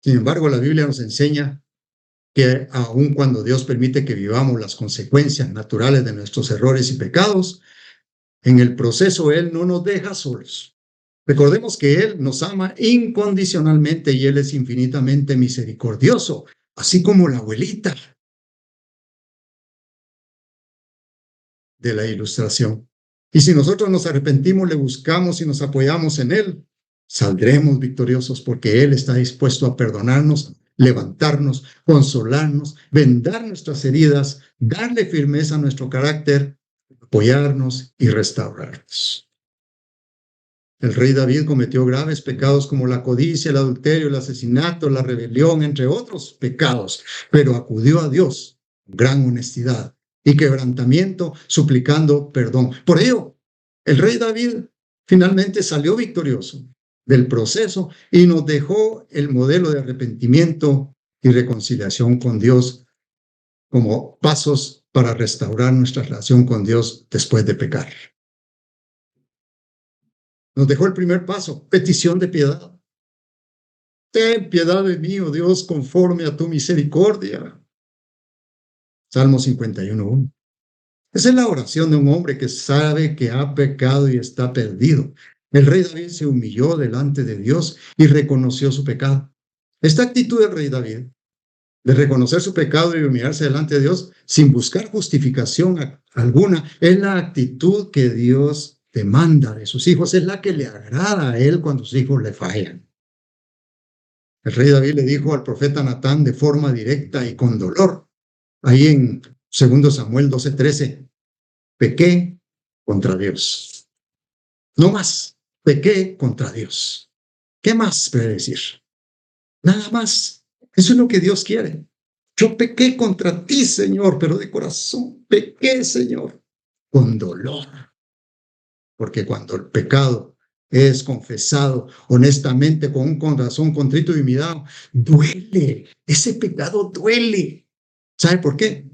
Sin embargo, la Biblia nos enseña que aun cuando Dios permite que vivamos las consecuencias naturales de nuestros errores y pecados, en el proceso Él no nos deja solos. Recordemos que Él nos ama incondicionalmente y Él es infinitamente misericordioso, así como la abuelita de la ilustración. Y si nosotros nos arrepentimos, le buscamos y nos apoyamos en Él, saldremos victoriosos porque Él está dispuesto a perdonarnos, levantarnos, consolarnos, vendar nuestras heridas, darle firmeza a nuestro carácter, apoyarnos y restaurarnos. El rey David cometió graves pecados como la codicia, el adulterio, el asesinato, la rebelión, entre otros pecados, pero acudió a Dios con gran honestidad y quebrantamiento, suplicando perdón. Por ello, el rey David finalmente salió victorioso del proceso y nos dejó el modelo de arrepentimiento y reconciliación con Dios como pasos para restaurar nuestra relación con Dios después de pecar. Nos dejó el primer paso, petición de piedad. Ten piedad de mí, oh Dios, conforme a tu misericordia. Salmo 51:1. Esa es la oración de un hombre que sabe que ha pecado y está perdido. El rey David se humilló delante de Dios y reconoció su pecado. Esta actitud del rey David, de reconocer su pecado y humillarse delante de Dios sin buscar justificación alguna, es la actitud que Dios demanda de sus hijos, es la que le agrada a él cuando sus hijos le fallan. El rey David le dijo al profeta Natán de forma directa y con dolor, ahí en 2 Samuel 12:13, pequé contra Dios. No más, pequé contra Dios. ¿Qué más puede decir? Nada más. Eso es lo que Dios quiere. Yo pequé contra ti, Señor, pero de corazón pequé, Señor, con dolor. Porque cuando el pecado es confesado honestamente con un corazón contrito y humillado, duele. Ese pecado duele. ¿Sabe por qué?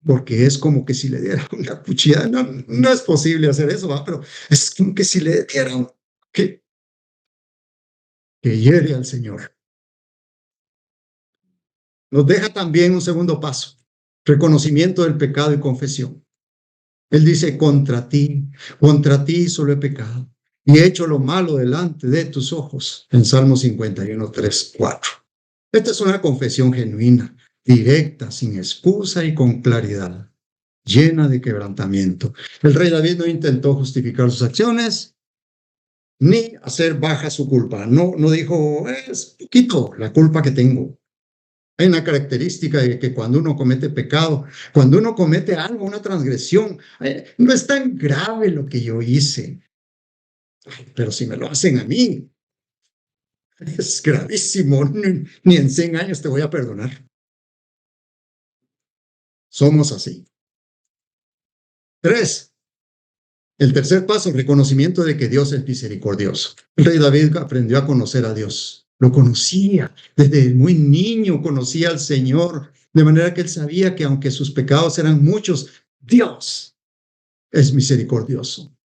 Porque es como que si le diera una cuchillada. No es posible hacer eso, ¿va? Pero es como que si le diera que hiere al Señor. nos deja también un segundo paso, reconocimiento del pecado y confesión. Él dice, contra ti solo he pecado y he hecho lo malo delante de tus ojos, en Salmo 51, 3, 4. Esta es una confesión genuina, directa, sin excusa y con claridad, llena de quebrantamiento. El rey David no intentó justificar sus acciones ni hacer baja su culpa. No dijo, es poquito la culpa que tengo. Hay una característica de que cuando uno comete pecado, cuando uno comete algo, una transgresión, no es tan grave lo que yo hice. Pero si me lo hacen a mí, es gravísimo. Ni en 100 años te voy a perdonar. Somos así. 3. El tercer paso, reconocimiento de que Dios es misericordioso. El rey David aprendió a conocer a Dios. Lo conocía. Desde muy niño conocía al Señor. De manera que él sabía que aunque sus pecados eran muchos, Dios es misericordioso.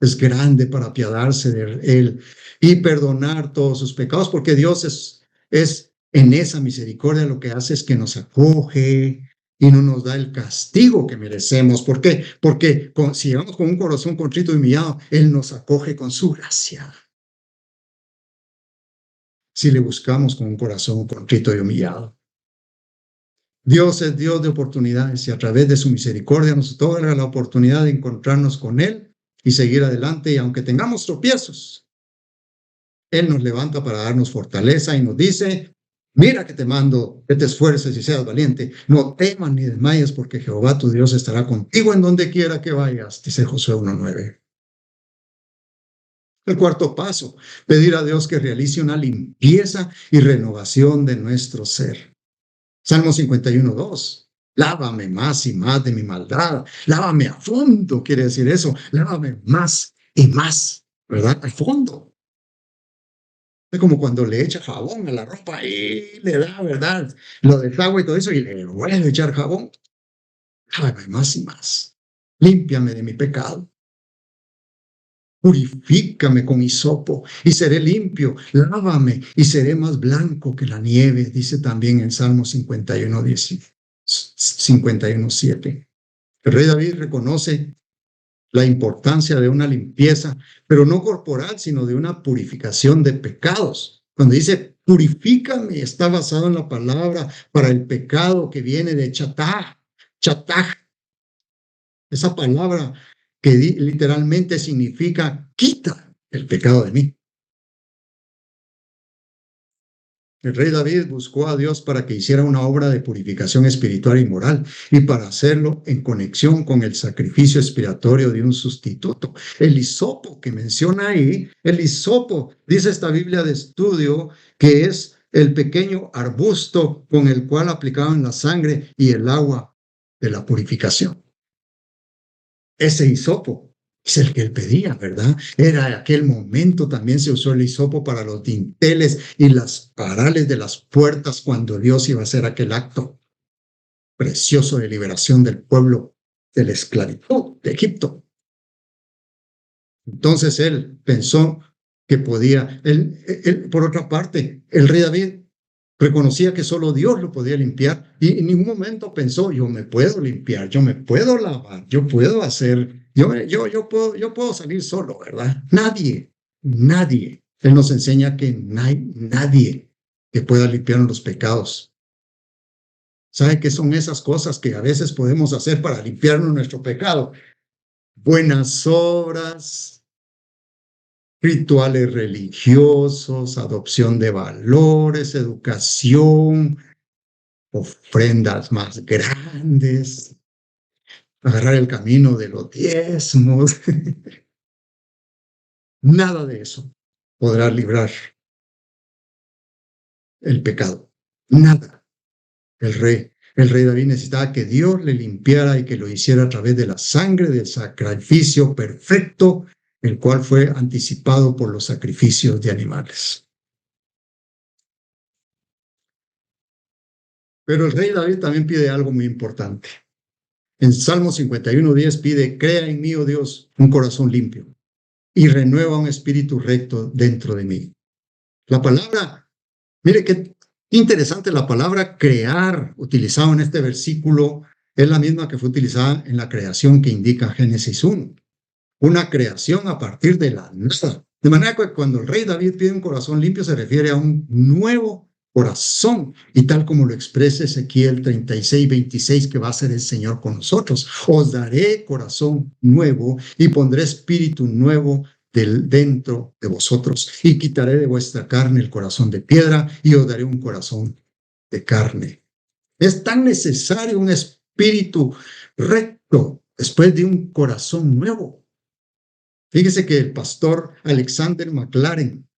Es grande para apiadarse de él y perdonar todos sus pecados, porque Dios es en esa misericordia lo que hace es que nos acoge y no nos da el castigo que merecemos. ¿Por qué? Porque si llegamos con un corazón contrito y humillado, Él nos acoge con su gracia. Si le buscamos con un corazón contrito y humillado. Dios es Dios de oportunidades y a través de su misericordia nos otorga la oportunidad de encontrarnos con Él y seguir adelante. Y aunque tengamos tropiezos, Él nos levanta para darnos fortaleza y nos dice, mira que te mando, que te esfuerces y seas valiente. No temas ni desmayes porque Jehová tu Dios estará contigo en donde quiera que vayas, dice Josué 1:9. El cuarto paso, pedir a Dios que realice una limpieza y renovación de nuestro ser. Salmo 51:2. Lávame más y más de mi maldad. Lávame a fondo, quiere decir eso. Lávame más y más, ¿verdad? A fondo. Es como cuando le echa jabón a la ropa y le da, ¿verdad? Lo desagua y todo eso y le vuelve a echar jabón. Lávame más y más. Límpiame de mi pecado. Purifícame con hisopo y seré limpio. Lávame y seré más blanco que la nieve, dice también en Salmo 51:7. El rey David reconoce la importancia de una limpieza, pero no corporal, sino de una purificación de pecados. Cuando dice purifícame, está basado en la palabra para el pecado que viene de chatá, esa palabra que literalmente significa quita el pecado de mí. El rey David buscó a Dios para que hiciera una obra de purificación espiritual y moral, y para hacerlo en conexión con el sacrificio expiatorio de un sustituto. El hisopo que menciona ahí, el hisopo, dice esta Biblia de estudio, que es el pequeño arbusto con el cual aplicaban la sangre y el agua de la purificación. Ese hisopo es el que él pedía, ¿verdad? Era aquel momento también se usó el hisopo para los dinteles y las parales de las puertas cuando Dios iba a hacer aquel acto precioso de liberación del pueblo de la esclavitud de Egipto. Entonces él pensó que podía, por otra parte, el rey David reconocía que solo Dios lo podía limpiar y en ningún momento pensó, yo me puedo limpiar, yo me puedo lavar, yo puedo hacer, yo puedo salir solo, ¿verdad? Nadie. Él nos enseña que no hay nadie que pueda limpiarnos los pecados. ¿Sabe qué son esas cosas que a veces podemos hacer para limpiarnos nuestro pecado? Buenas obras, rituales religiosos, adopción de valores, educación, ofrendas más grandes, agarrar el camino de los diezmos. Nada de eso podrá librar el pecado. Nada. El rey David necesitaba que Dios le limpiara y que lo hiciera a través de la sangre del sacrificio perfecto, el cual fue anticipado por los sacrificios de animales. Pero el rey David también pide algo muy importante. En Salmo 51:10 pide, crea en mí, oh Dios, un corazón limpio y renueva un espíritu recto dentro de mí. La palabra, mire Interesante, la palabra crear utilizada en este versículo es la misma que fue utilizada en la creación que indica Génesis 1. Una creación a partir de la nada. De manera que cuando el rey David pide un corazón limpio se refiere a un nuevo corazón, y tal como lo expresa Ezequiel 36:26, que va a ser el Señor con nosotros. Os daré corazón nuevo y pondré espíritu nuevo dentro de vosotros, y quitaré de vuestra carne el corazón de piedra y os daré un corazón de carne. Es tan necesario un espíritu recto después de un corazón nuevo. Fíjese que el pastor Alexander McLaren,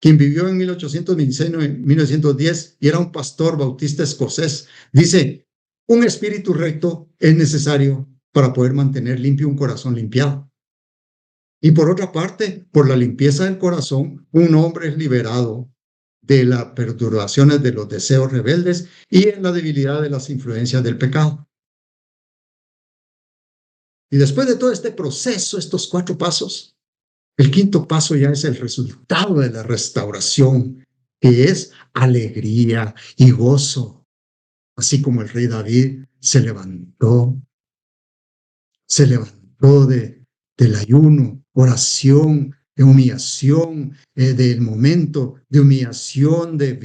quien vivió en 1826-1910 y era un pastor bautista escocés, dice: un espíritu recto es necesario para poder mantener limpio un corazón limpiado. Y por otra parte, por la limpieza del corazón, un hombre es liberado de las perturbaciones de los deseos rebeldes y en la debilidad de las influencias del pecado. Y después de todo este proceso, estos 4 pasos, el 5º paso ya es el resultado de la restauración, que es alegría y gozo. Así como el rey David se levantó del ayuno, oración, de humillación, del momento de humillación, de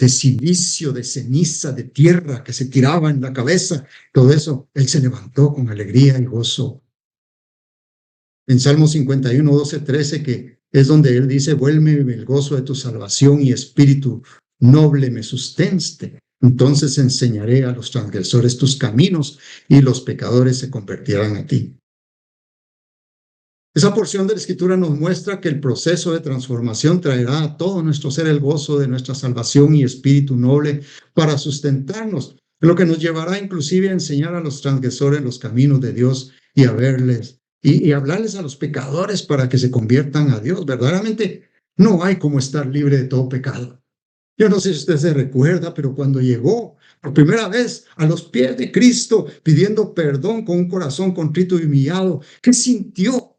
silicio, de ceniza, de tierra que se tiraba en la cabeza, todo eso, él se levantó con alegría y gozo. En Salmo 51, 12, 13, que es donde él dice: vuélveme el gozo de tu salvación y espíritu noble me sustente. Entonces enseñaré a los transgresores tus caminos y los pecadores se convertirán a ti. Esa porción de la Escritura nos muestra que el proceso de transformación traerá a todo nuestro ser el gozo de nuestra salvación y espíritu noble para sustentarnos, lo que nos llevará inclusive a enseñar a los transgresores los caminos de Dios y a verles y hablarles a los pecadores para que se conviertan a Dios. Verdaderamente no hay como estar libre de todo pecado. Yo no sé si usted se recuerda, pero cuando llegó por primera vez a los pies de Cristo pidiendo perdón con un corazón contrito y humillado, ¿qué sintió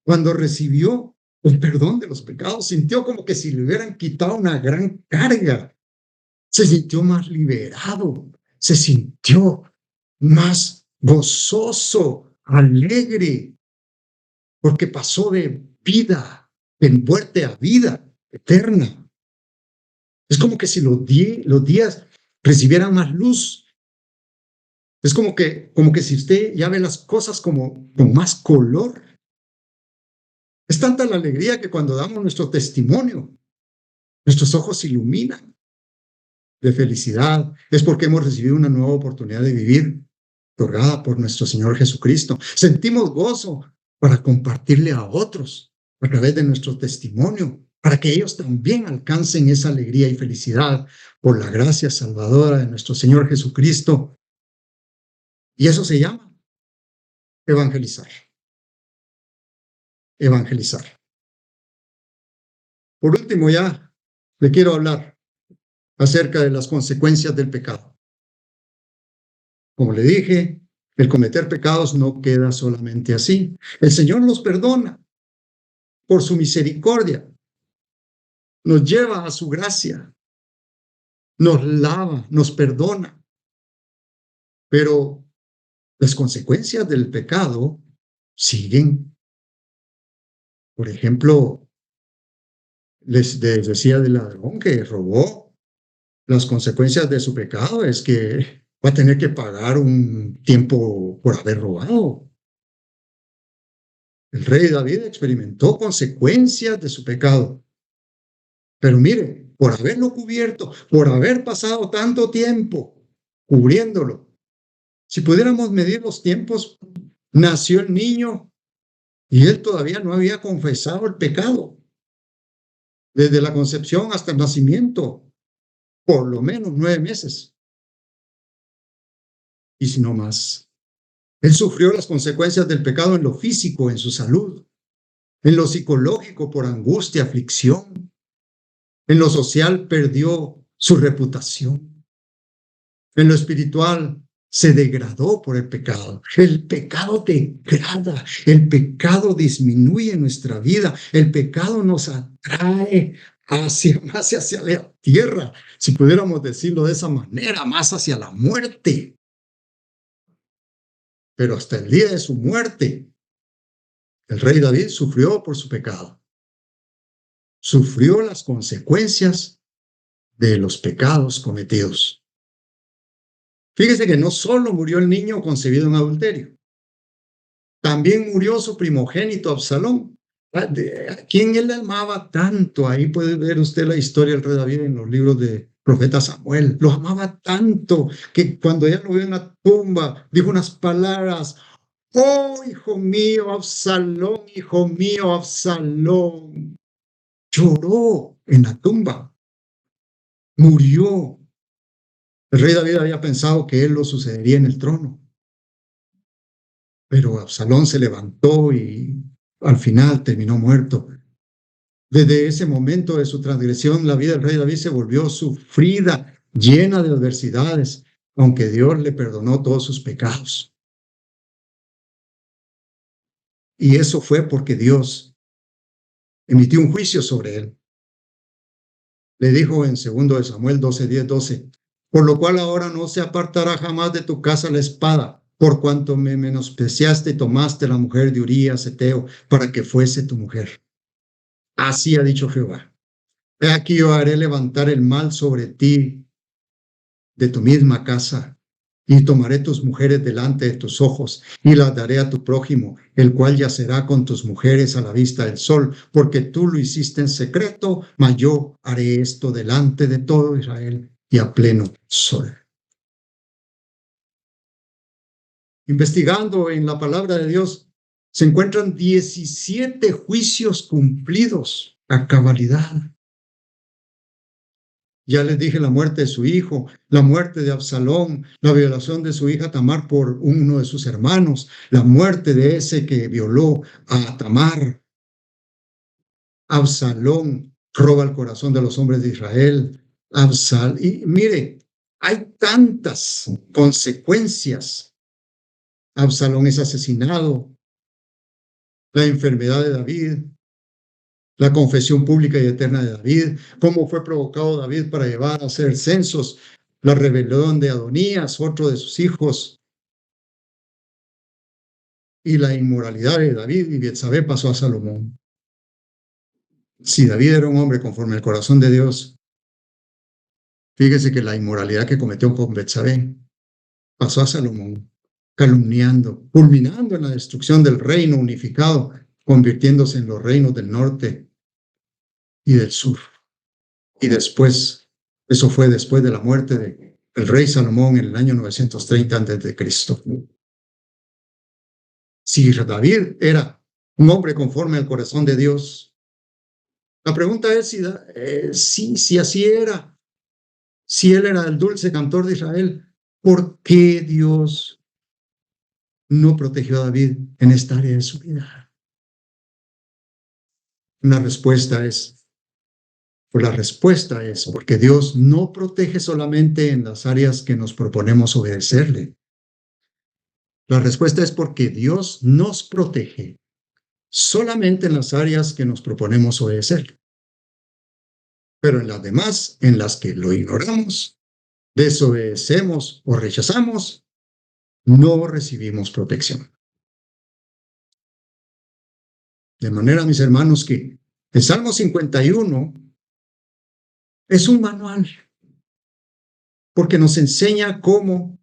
cuando recibió el perdón de los pecados? Sintió como que si le hubieran quitado una gran carga. Se sintió más liberado, se sintió más gozoso, alegre, porque pasó de vida, de muerte a vida eterna. Es como que si los días recibieran más luz. Es como que si usted ya ve las cosas como con más color. Es tanta la alegría que cuando damos nuestro testimonio, nuestros ojos se iluminan de felicidad. Es porque hemos recibido una nueva oportunidad de vivir, otorgada por nuestro Señor Jesucristo. Sentimos gozo para compartirle a otros a través de nuestro testimonio, para que ellos también alcancen esa alegría y felicidad por la gracia salvadora de nuestro Señor Jesucristo. Y eso se llama evangelizar. Evangelizar. Por último, ya le quiero hablar acerca de las consecuencias del pecado. Como le dije, el cometer pecados no queda solamente así. El Señor los perdona por su misericordia. Nos lleva a su gracia. Nos lava, nos perdona. Pero las consecuencias del pecado siguen. Por ejemplo, les decía del ladrón que robó. Las consecuencias de su pecado es que va a tener que pagar un tiempo por haber robado. El rey David experimentó consecuencias de su pecado. Pero mire, por haberlo cubierto, por haber pasado tanto tiempo cubriéndolo, si pudiéramos medir los tiempos, nació el niño y él todavía no había confesado el pecado. Desde la concepción hasta el nacimiento, por lo menos 9 meses. Y si no más. Él sufrió las consecuencias del pecado en lo físico, en su salud, en lo psicológico por angustia, aflicción, en lo social perdió su reputación, en lo espiritual se degradó por el pecado. El pecado degrada, el pecado disminuye nuestra vida, el pecado nos atrae más hacia la tierra, si pudiéramos decirlo de esa manera, más hacia la muerte. Pero hasta el día de su muerte, el rey David sufrió por su pecado. Sufrió las consecuencias de los pecados cometidos. Fíjese que no solo murió el niño concebido en adulterio, también murió su primogénito Absalón, a quien él amaba tanto. Ahí puede ver usted la historia del rey David en los libros de profeta Samuel. Lo amaba tanto que cuando ella lo vio en la tumba, dijo unas palabras: oh, hijo mío, Absalón. Lloró en la tumba, murió. El rey David había pensado que él lo sucedería en el trono, pero Absalón se levantó y al final terminó muerto. Desde ese momento de su transgresión, la vida del rey David se volvió sufrida, llena de adversidades, aunque Dios le perdonó todos sus pecados. Y eso fue porque Dios emitió un juicio sobre él. Le dijo en 2 Samuel 12:10-12: por lo cual ahora no se apartará jamás de tu casa la espada, por cuanto me menospreciaste y tomaste la mujer de Urías Heteo para que fuese tu mujer. Así ha dicho Jehová: he aquí yo haré levantar el mal sobre ti de tu misma casa, y tomaré tus mujeres delante de tus ojos, y las daré a tu prójimo, el cual yacerá con tus mujeres a la vista del sol, porque tú lo hiciste en secreto, mas yo haré esto delante de todo Israel y a pleno sol. Investigando en la palabra de Dios, se encuentran 17 juicios cumplidos a cabalidad. Ya les dije la muerte de su hijo, la muerte de Absalón, la violación de su hija Tamar por uno de sus hermanos, la muerte de ese que violó a Tamar. Absalón roba el corazón de los hombres de Israel. Y mire, hay tantas consecuencias. Absalón es asesinado, la enfermedad de David, la confesión pública y eterna de David, cómo fue provocado David para llevar a hacer censos, la rebelión de Adonías, otro de sus hijos, y la inmoralidad de David y Betsabé pasó a Salomón. Si David era un hombre conforme al corazón de Dios, fíjese que la inmoralidad que cometió con Betsabé pasó a Salomón, calumniando, culminando en la destrucción del reino unificado, convirtiéndose en los reinos del norte y del sur. Y después, eso fue después de la muerte del rey Salomón en el año 930 a.C. Si David era un hombre conforme al corazón de Dios, la pregunta es si así era, si él era el dulce cantor de Israel, ¿por qué Dios no protegió a David en esta área de su vida? La respuesta es porque Dios no protege solamente en las áreas que nos proponemos obedecerle. La respuesta es porque Dios nos protege solamente en las áreas que nos proponemos obedecerle. Pero en las demás, en las que lo ignoramos, desobedecemos o rechazamos, no recibimos protección. De manera, mis hermanos, que el Salmo 51 es un manual, porque nos enseña cómo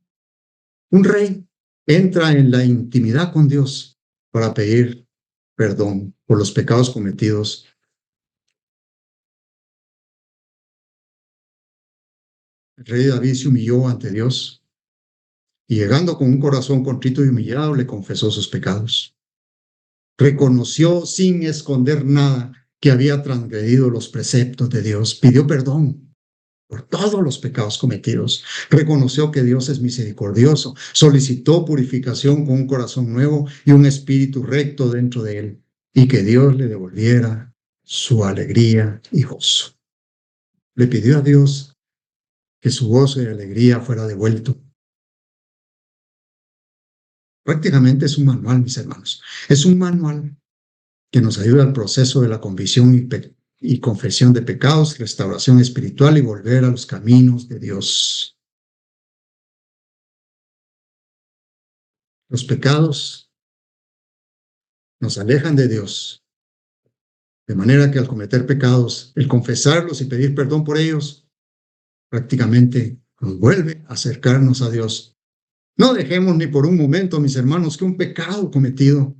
un rey entra en la intimidad con Dios para pedir perdón por los pecados cometidos. El rey David se humilló ante Dios y, llegando con un corazón contrito y humillado, le confesó sus pecados. Reconoció sin esconder nada que había transgredido los preceptos de Dios. Pidió perdón por todos los pecados cometidos. Reconoció que Dios es misericordioso. Solicitó purificación con un corazón nuevo y un espíritu recto dentro de él, y que Dios le devolviera su alegría y gozo. Le pidió a Dios que su gozo y alegría fuera devuelto. Prácticamente es un manual, mis hermanos. Es un manual que nos ayuda al proceso de la convicción y confesión de pecados, restauración espiritual y volver a los caminos de Dios. Los pecados nos alejan de Dios, de manera que al cometer pecados, el confesarlos y pedir perdón por ellos, prácticamente nos vuelve a acercarnos a Dios. No dejemos ni por un momento, mis hermanos, que un pecado cometido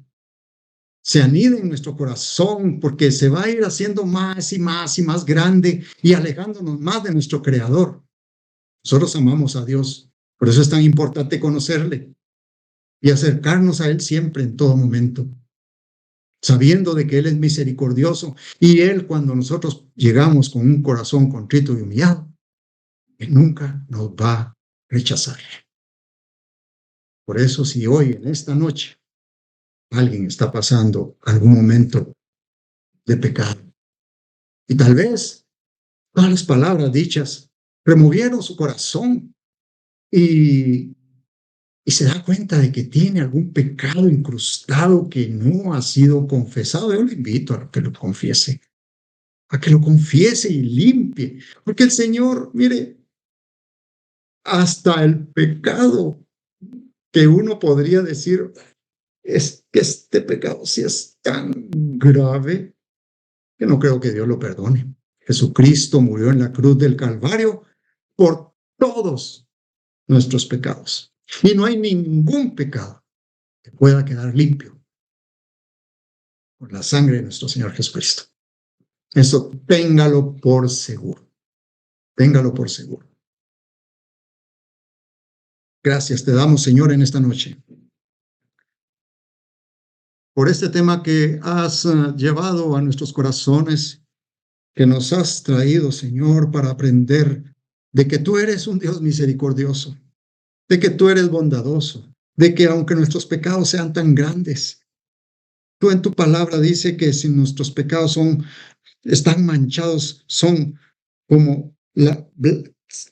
se anide en nuestro corazón, porque se va a ir haciendo más y más y más grande y alejándonos más de nuestro Creador. Nosotros amamos a Dios, por eso es tan importante conocerle y acercarnos a Él siempre, en todo momento, sabiendo de que Él es misericordioso y Él, cuando nosotros llegamos con un corazón contrito y humillado, Él nunca nos va a rechazar. Por eso, si hoy, en esta noche, alguien está pasando algún momento de pecado, y tal vez todas las palabras dichas removieron su corazón y se da cuenta de que tiene algún pecado incrustado que no ha sido confesado, yo lo invito a que lo confiese, y limpie, porque el Señor, mire, hasta el pecado que uno podría decir es que este pecado sí es tan grave que no creo que Dios lo perdone. Jesucristo murió en la cruz del Calvario por todos nuestros pecados. Y no hay ningún pecado que pueda quedar limpio por la sangre de nuestro Señor Jesucristo. Eso téngalo por seguro. Téngalo por seguro. Gracias te damos, Señor, en esta noche por este tema que has llevado a nuestros corazones, que nos has traído, Señor, para aprender de que tú eres un Dios misericordioso, de que tú eres bondadoso, de que aunque nuestros pecados sean tan grandes, tú en tu palabra dice que si nuestros pecados están manchados, son como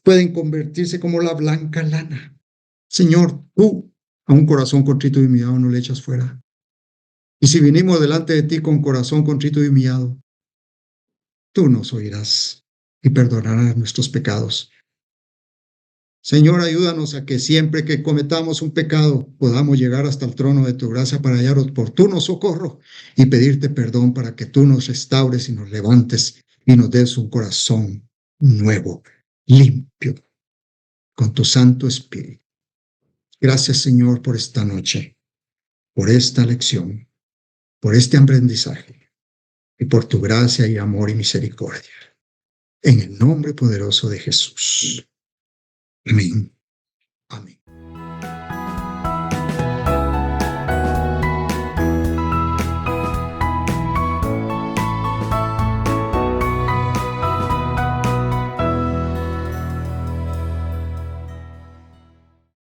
pueden convertirse como la blanca lana. Señor, tú a un corazón contrito y humillado no le echas fuera. Y si vinimos delante de ti con corazón contrito y humillado, tú nos oirás y perdonarás nuestros pecados. Señor, ayúdanos a que siempre que cometamos un pecado podamos llegar hasta el trono de tu gracia para hallar oportuno socorro y pedirte perdón para que tú nos restaures y nos levantes y nos des un corazón nuevo, limpio, con tu Santo Espíritu. Gracias, Señor, por esta noche, por esta lección, por este aprendizaje y por tu gracia y amor y misericordia. En el nombre poderoso de Jesús. Amén. Amén.